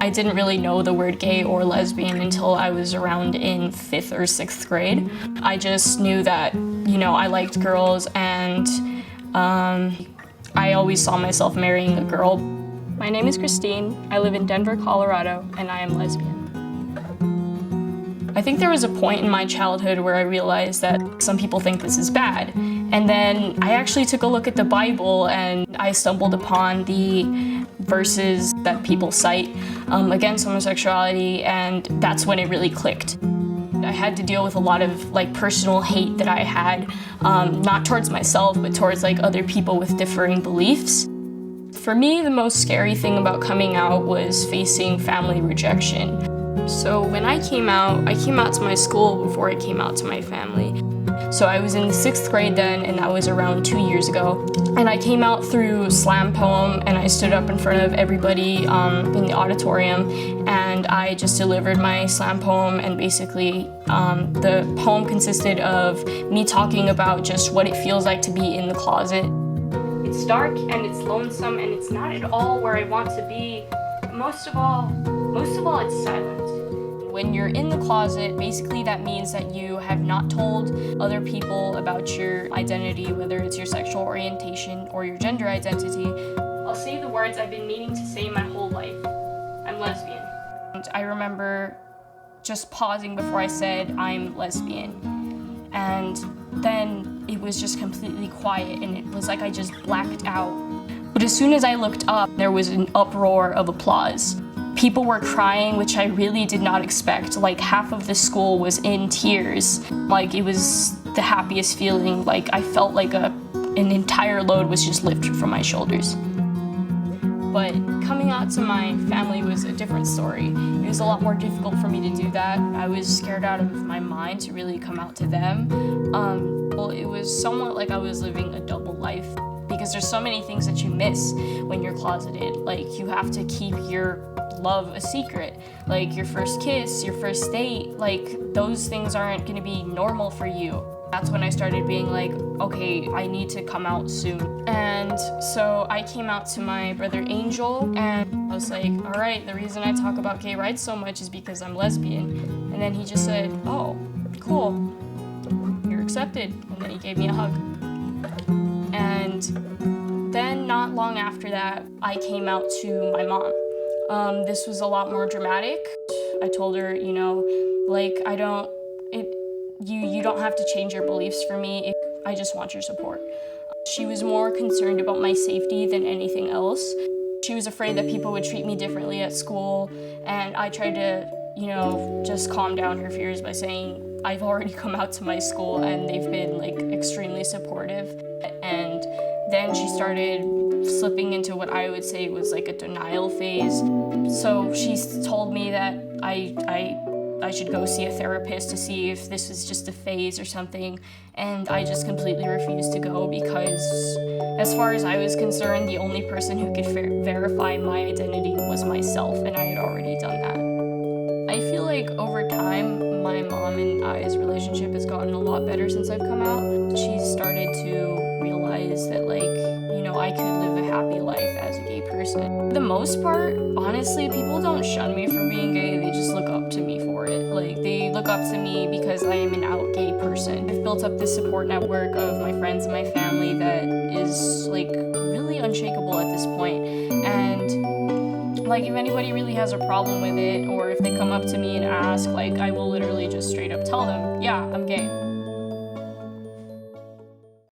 I didn't really know the word gay or lesbian until I was around in 5th or 6th grade. I just knew that, I liked girls, and I always saw myself marrying a girl. My name is Christine. I live in Denver, Colorado, and I am lesbian. I think there was a point in my childhood where I realized that some people think this is bad. And then I actually took a look at the Bible, and I stumbled upon the verses that people cite against homosexuality, and that's when it really clicked. I had to deal with a lot of personal hate that I had, not towards myself, but towards other people with differing beliefs. For me, the most scary thing about coming out was facing family rejection. So when I came out to my school before I came out to my family. So I was in the 6th grade then, and that was around 2 years ago. And I came out through slam poem, and I stood up in front of everybody in the auditorium, and I just delivered my slam poem, and basically the poem consisted of me talking about just what it feels like to be in the closet. It's dark and it's lonesome and it's not at all where I want to be. Most of all, it's silent. When you're in the closet, basically that means that you have not told other people about your identity, whether it's your sexual orientation or your gender identity. I'll say the words I've been meaning to say my whole life. I'm lesbian. And I remember just pausing before I said I'm lesbian. And then it was just completely quiet, and it was like I just blacked out. But as soon as I looked up, there was an uproar of applause. People were crying, which I really did not expect. Half of the school was in tears. It was the happiest feeling. I felt like an entire load was just lifted from my shoulders. But coming out to my family was a different story. It was a lot more difficult for me to do that. I was scared out of my mind to really come out to them. It was somewhat like I was living a double life, because there's so many things that you miss when you're closeted. You have to keep your love a secret. Your first kiss, your first date, those things aren't gonna be normal for you. That's when I started being okay, I need to come out soon. And so I came out to my brother Angel, and I was like, all right, the reason I talk about gay rights so much is because I'm lesbian. And then he just said, oh, cool, you're accepted. And then he gave me a hug. And then not long after that, I came out to my mom. This was a lot more dramatic. I told her, you don't have to change your beliefs for me. I just want your support. She was more concerned about my safety than anything else. She was afraid that people would treat me differently at school, and I tried to, just calm down her fears by saying I've already come out to my school and they've been extremely supportive. And then she started slipping into what I would say was a denial phase. So she told me that I should go see a therapist to see if this was just a phase or something, and I just completely refused to go because, as far as I was concerned, the only person who could verify my identity was myself, and I had already done that. I feel like over time, my mom and I's relationship has gotten a lot better since I've come out. She's started to realize that I could live a happy life as a gay person. For the most part, honestly, people don't shun me for being gay, they just look up to me for it. They look up to me because I am an out gay person. I've built up this support network of my friends and my family that is really unshakable at this point. And if anybody really has a problem with it, or if they come up to me and ask, I will literally just straight up tell them, yeah, I'm gay.